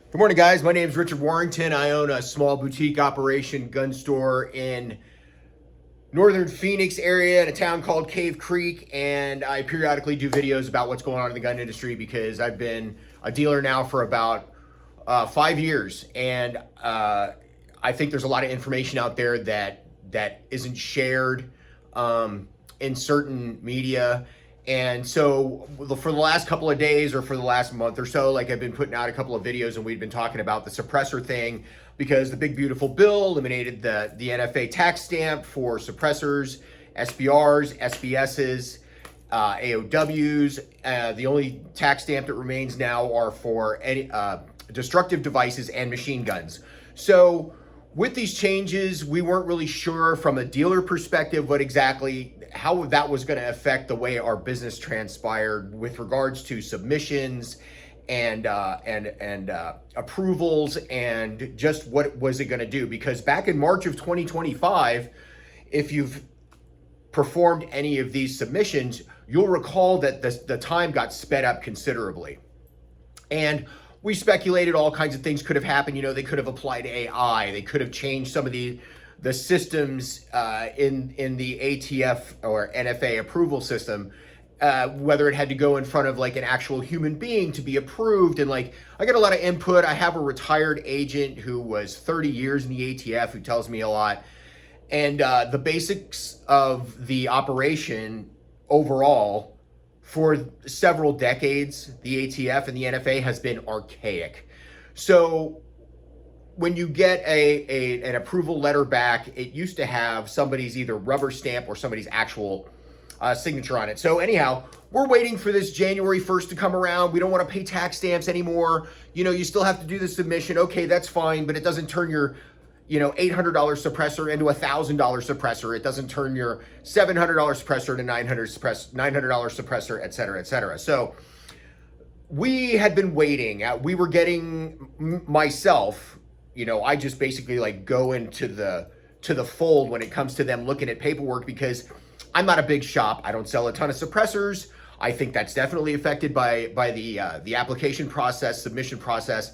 Good morning, guys. My name is Richard Warrington. I own a small boutique operation gun store in northern Phoenix area in a town called Cave Creek, and I periodically do videos about what's going on in the gun industry because I've been a dealer now for about 5 years, and I think there's a lot of information out there that isn't shared in certain media. And so for the last couple of days or for the last month or so, like I've been putting out a couple of videos and we've been talking about the suppressor thing because the big beautiful bill eliminated the NFA tax stamp for suppressors, SBRs, SBSs, AOWs. The only tax stamp that remains now are for any destructive devices and machine guns. So with these changes, we weren't really sure from a dealer perspective how that was going to affect the way our business transpired with regards to submissions and approvals, and just what was it going to do. Because back in March of 2025, if you've performed any of these submissions, you'll recall that the time got sped up considerably. And we speculated all kinds of things could have happened. You know, they could have applied AI. They could have changed some of the systems in the ATF or NFA approval system, whether it had to go in front of like an actual human being to be approved. And like, I get a lot of input. I have a retired agent who was 30 years in the ATF who tells me a lot. And the basics of the operation overall for several decades, the ATF and the NFA has been archaic. So when you get an approval letter back, it used to have somebody's either rubber stamp or somebody's actual signature on it. So anyhow, we're waiting for this January 1st to come around. We don't want to pay tax stamps anymore. You know, you still have to do the submission. Okay, that's fine, but it doesn't turn your $800 suppressor into a $1,000 suppressor. It doesn't turn your $700 suppressor into $900 suppressor, et cetera, et cetera. So we had been waiting. We were getting, myself, I just basically like go into the fold when it comes to them looking at paperwork, because I'm not a big shop. I don't sell a ton of suppressors. I think that's definitely affected by the application process, submission process.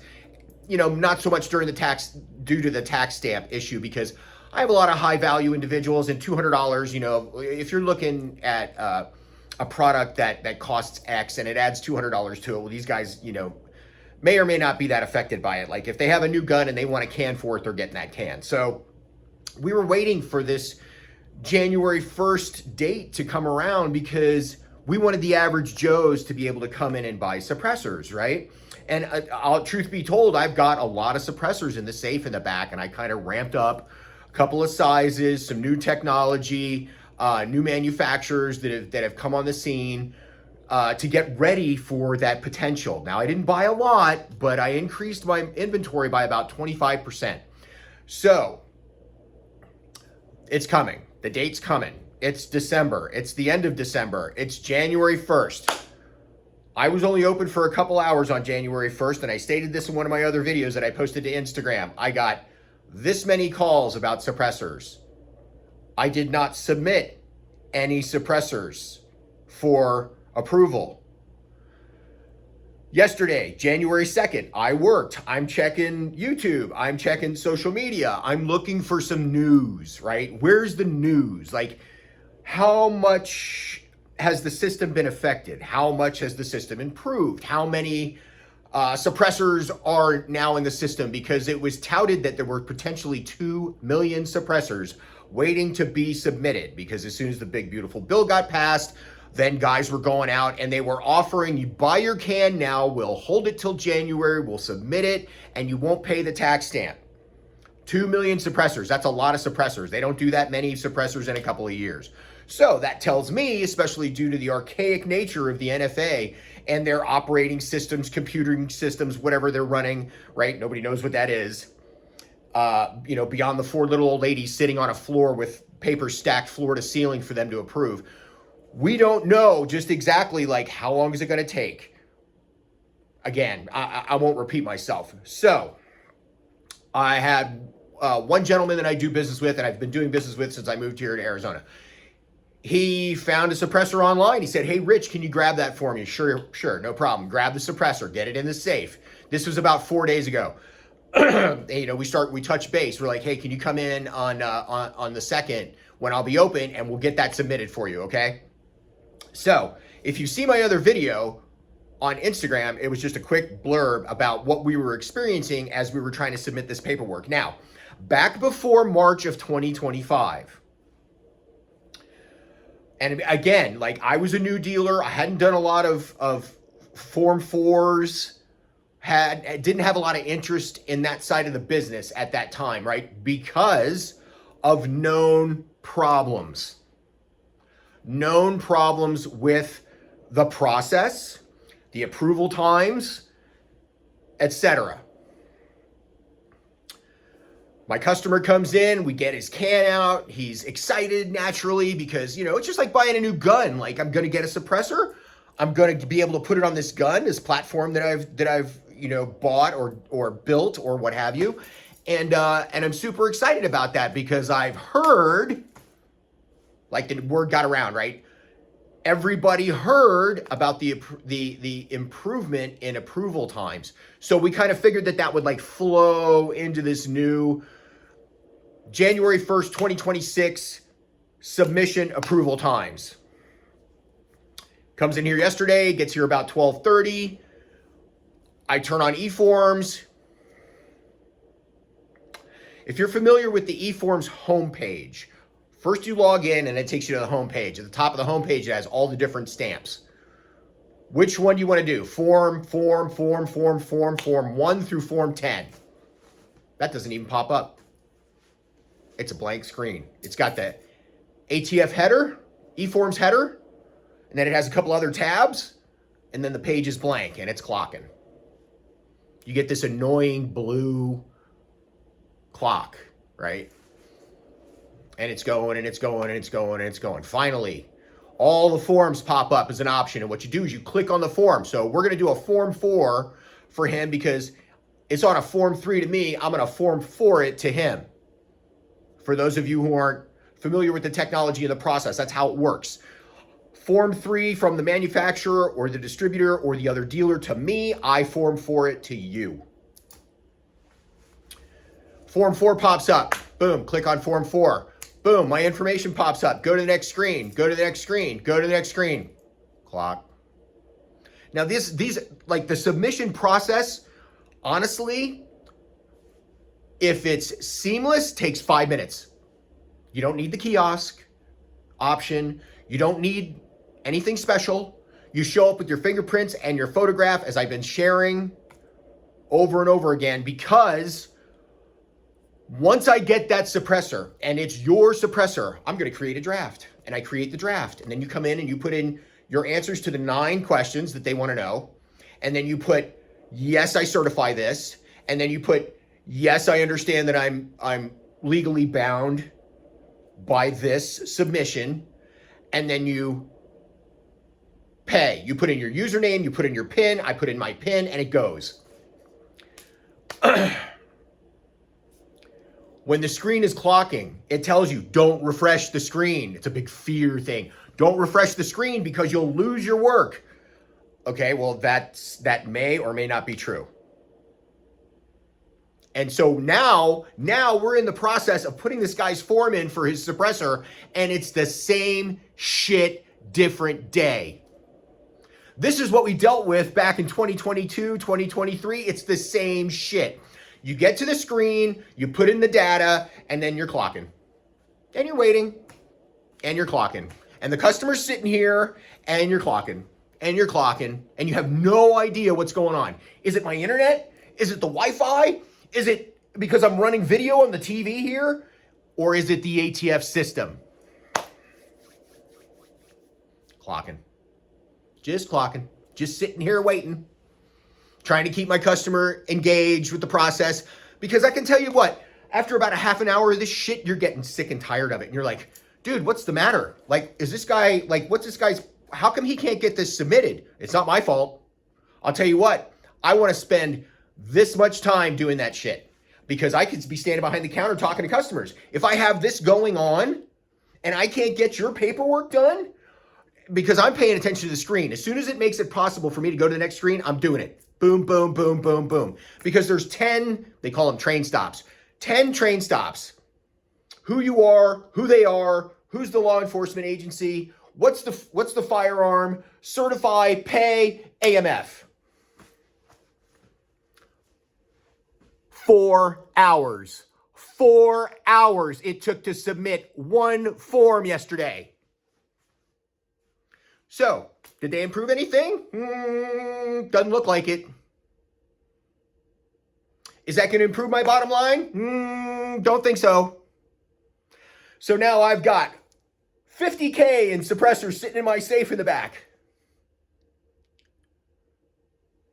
Not so much due to the tax stamp issue, because I have a lot of high value individuals, and $200, if you're looking at a product that costs X and it adds $200 to it, well, these guys, may or may not be that affected by it. Like if they have a new gun and they want a can for it, they're getting that can. So we were waiting for this January 1st date to come around because we wanted the average Joes to be able to come in and buy suppressors, right? And truth be told, I've got a lot of suppressors in the safe in the back, and I kind of ramped up a couple of sizes, some new technology, new manufacturers that have come on the scene to get ready for that potential. Now, I didn't buy a lot, but I increased my inventory by about 25%. So it's coming. The date's coming. It's December. It's the end of December. It's January 1st. I was only open for a couple hours on January 1st, and I stated this in one of my other videos that I posted to Instagram. I got this many calls about suppressors. I did not submit any suppressors for approval. Yesterday, January 2nd, I worked. I'm checking YouTube. I'm checking social media. I'm looking for some news, right? Where's the news? Like, how much has the system been affected? How much has the system improved? How many suppressors are now in the system? Because it was touted that there were potentially 2 million suppressors waiting to be submitted, because as soon as the big beautiful bill got passed, then guys were going out and they were offering, you buy your can now, we'll hold it till January, we'll submit it, and you won't pay the tax stamp. 2 million suppressors, that's a lot of suppressors. They don't do that many suppressors in a couple of years. So that tells me, especially due to the archaic nature of the NFA and their operating systems, computing systems, whatever they're running, right? Nobody knows what that is. Beyond the 4 little old ladies sitting on a floor with paper stacked floor to ceiling for them to approve. We don't know just exactly like how long is it going to take. Again, I won't repeat myself. So I had one gentleman that I do business with, and I've been doing business with since I moved here to Arizona. He found a suppressor online. He said, "Hey, Rich, can you grab that for me?" Sure, no problem. Grab the suppressor, get it in the safe. This was about 4 days ago. We touch base. We're like, hey, can you come in on the 2nd when I'll be open, and we'll get that submitted for you, okay? So if you see my other video on Instagram, it was just a quick blurb about what we were experiencing as we were trying to submit this paperwork. Now, back before March of 2025, and again, like, I was a new dealer. I hadn't done a lot of Form 4s, didn't have a lot of interest in that side of the business at that time, right? Because of known problems. Known problems with the process, the approval times, etc. My customer comes in, we get his can out, he's excited naturally because, it's just like buying a new gun. Like, I'm going to get a suppressor, I'm going to be able to put it on this gun, this platform that I've bought or built or what have you. And I'm super excited about that because I've heard, like, the word got around, right? Everybody heard about the improvement in approval times. So we kind of figured that would like flow into this new January 1st, 2026 submission approval times. Comes in here yesterday, gets here about 12:30. I turn on eForms. If you're familiar with the eForms homepage, first you log in and it takes you to the homepage. At the top of the homepage, it has all the different stamps. Which one do you want to do? Form 1 through Form 10. That doesn't even pop up. It's a blank screen. It's got the ATF header, eForms header, and then it has a couple other tabs, and then the page is blank and it's clocking. You get this annoying blue clock, right? And it's going and it's going and it's going and it's going. Finally, all the forms pop up as an option. And what you do is you click on the form. So we're going to do a Form 4 for him because it's on a Form 3 to me. I'm going to Form 4 it to him. For those of you who aren't familiar with the technology and the process, that's how it works. Form 3 from the manufacturer or the distributor or the other dealer to me, I Form 4 it to you. Form 4 pops up. Boom, click on Form 4. Boom, my information pops up. Go to the next screen, go to the next screen, go to the next screen. Clock. Now these like the submission process, honestly, if it's seamless, takes 5 minutes. You don't need the kiosk option. You don't need anything special. You show up with your fingerprints and your photograph, as I've been sharing over and over again, because once I get that suppressor and it's your suppressor, I'm going to create a draft, and I create the draft. And then you come in and you put in your answers to the 9 questions that they want to know. And then you put, yes, I certify this. And then you put, yes, I understand that I'm legally bound by this submission. And then you pay. You put in your username, you put in your PIN, I put in my PIN, and it goes. When the screen is clocking, it tells you, don't refresh the screen. It's a big fear thing. Don't refresh the screen because you'll lose your work. Okay, well, that may or may not be true. And so now we're in the process of putting this guy's form in for his suppressor, and it's the same shit, different day. This is what we dealt with back in 2022, 2023. It's the same shit. You get to the screen, you put in the data, and then you're clocking. And you're waiting, and you're clocking. And the customer's sitting here, and you're clocking, and you're clocking, and you have no idea what's going on. Is it my internet? Is it the Wi-Fi? Is it because I'm running video on the TV here? Or is it the ATF system? Clocking. Just clocking. Just sitting here waiting. Trying to keep my customer engaged with the process. Because I can tell you what, after about a half an hour of this shit, you're getting sick and tired of it. And you're like, dude, what's the matter? Like, is this guy, like, what's this guy's, how come he can't get this submitted? It's not my fault. I'll tell you what, I want to spend this much time doing that shit because I could be standing behind the counter talking to customers. If I have this going on and I can't get your paperwork done because I'm paying attention to the screen, as soon as it makes it possible for me to go to the next screen, I'm doing it. Boom, boom, boom, boom, boom. Because there's 10, they call them train stops. 10 train stops. Who you are, who they are, who's the law enforcement agency, what's the firearm, certify, pay, AMF. 4 hours. 4 hours it took to submit one form yesterday. So, did they improve anything? Doesn't look like it. Is that going to improve my bottom line? Don't think so. So now I've got $50K in suppressors sitting in my safe in the back.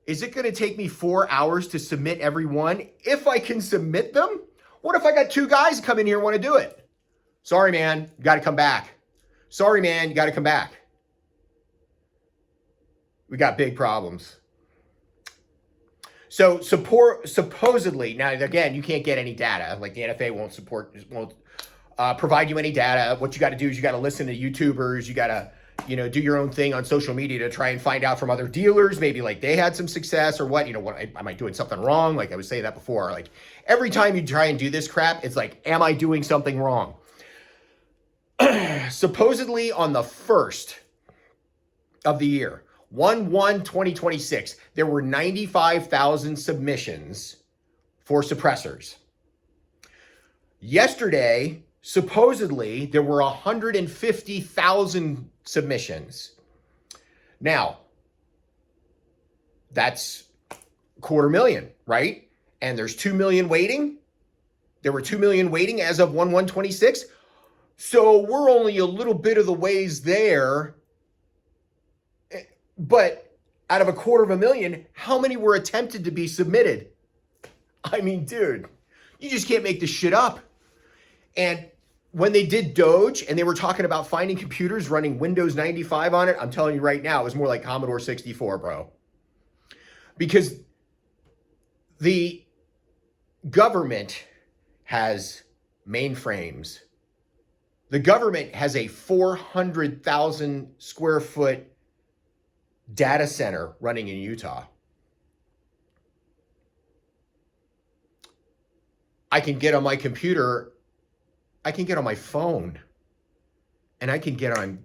Is it going to take me 4 hours to submit every one? If I can submit them? What if I got 2 guys come in here and want to do it? Sorry, man, you got to come back. Sorry, man, you got to come back. We got big problems. So supposedly, now again, you can't get any data. Like the NFA won't provide you any data. What you got to do is you got to listen to YouTubers. You got to, do your own thing on social media to try and find out from other dealers, maybe like they had some success or what, am I doing something wrong? Like I was saying that before, like every time you try and do this crap, it's like, am I doing something wrong? Supposedly on the 1st of the year, 1/1/2026, there were 95,000 submissions for suppressors. Yesterday, supposedly, there were 150,000 submissions. Now, that's 250,000, right? And there's 2 million waiting. There were 2 million waiting as of 1/1/26. So we're only a little bit of the ways there. But out of 250,000, how many were attempted to be submitted? I mean, dude, you just can't make this shit up. And when they did Doge and they were talking about finding computers running Windows 95 on it, I'm telling you right now, it was more like Commodore 64, bro. Because the government has mainframes. The government has a 400,000 square foot data center running in Utah. I can get on my computer, I can get on my phone, and I can get on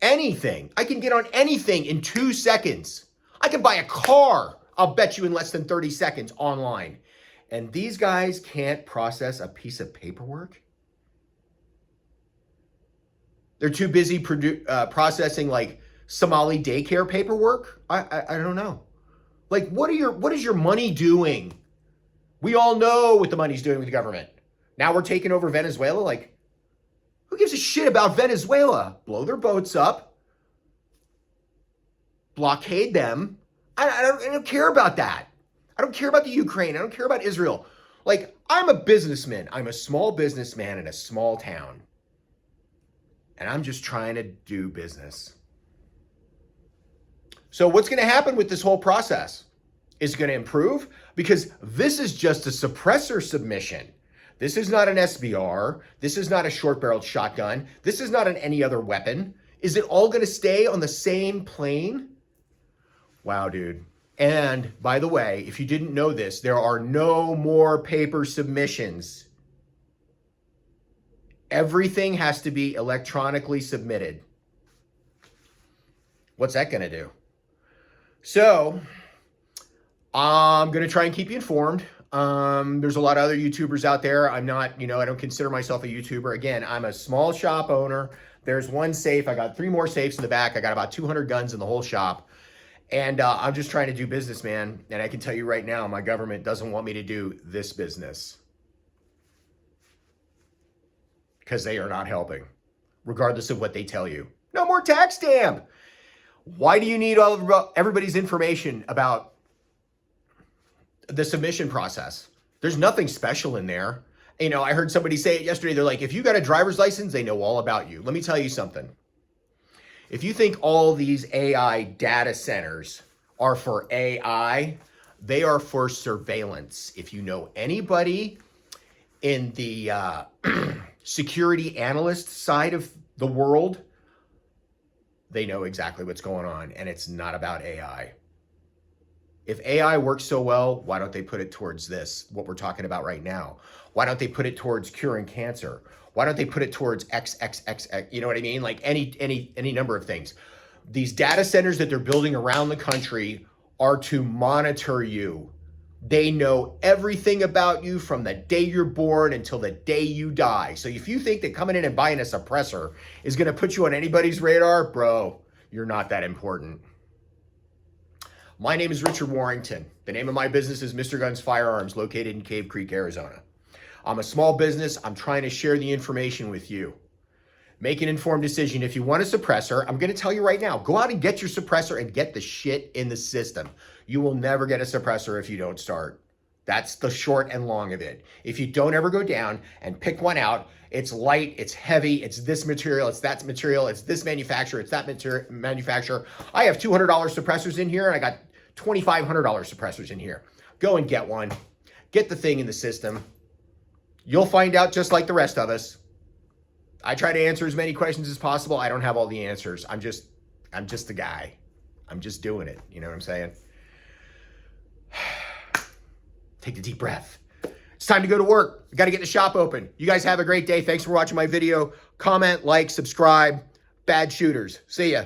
anything. I can get on anything in 2 seconds. I can buy a car, I'll bet you in less than 30 seconds online. And these guys can't process a piece of paperwork? They're too busy processing like Somali daycare paperwork? I don't know. Like, what is your money doing? We all know what the money's doing with the government. Now we're taking over Venezuela. Like, who gives a shit about Venezuela? Blow their boats up. Blockade them. I don't care about that. I don't care about the Ukraine. I don't care about Israel. Like, I'm a businessman. I'm a small businessman in a small town. And I'm just trying to do business. So what's going to happen with this whole process? Is it going to improve? Because this is just a suppressor submission. This is not an SBR. This is not a short-barreled shotgun. This is not any other weapon. Is it all going to stay on the same plane? Wow, dude. And by the way, if you didn't know this, there are no more paper submissions. Everything has to be electronically submitted. What's that going to do? So, I'm going to try and keep you informed. There's a lot of other YouTubers out there. I'm not, I don't consider myself a YouTuber. Again, I'm a small shop owner. There's one safe. I got 3 more safes in the back. I got about 200 guns in the whole shop. And I'm just trying to do business, man. And I can tell you right now, my government doesn't want me to do this business. Because they are not helping, regardless of what they tell you. No more tax stamp. Why do you need everybody's information about the submission process? There's nothing special in there. I heard somebody say it yesterday. They're like, if you got a driver's license, they know all about you. Let me tell you something. If you think all these AI data centers are for AI, they are for surveillance. If you know anybody in the security analyst side of the world, they know exactly what's going on, and it's not about AI. If AI works so well, why don't they put it towards this, what we're talking about right now? Why don't they put it towards curing cancer? Why don't they put it towards XXX, you know what I mean? Like any number of things. These data centers that they're building around the country are to monitor you. They know everything about you from the day you're born until the day you die. So if you think that coming in and buying a suppressor is going to put you on anybody's radar, bro, you're not that important. My name is Richard Warrington. The name of my business is Mr. Guns Firearms, located in Cave Creek, Arizona. I'm a small business. I'm trying to share the information with you. Make an informed decision. If you want a suppressor, I'm going to tell you right now, go out and get your suppressor and get the shit in the system. You will never get a suppressor if you don't start. That's the short and long of it. If you don't ever go down and pick one out, it's light, it's heavy, it's this material, it's that material, it's this manufacturer, it's that manufacturer. I have $200 suppressors in here and I got $2,500 suppressors in here. Go and get one. Get the thing in the system. You'll find out just like the rest of us. I try to answer as many questions as possible. I don't have all the answers. I'm just the guy. I'm just doing it. You know what I'm saying? Take a deep breath. It's time to go to work. I got to get the shop open. You guys have a great day. Thanks for watching my video. Comment, like, subscribe. Bad shooters. See ya.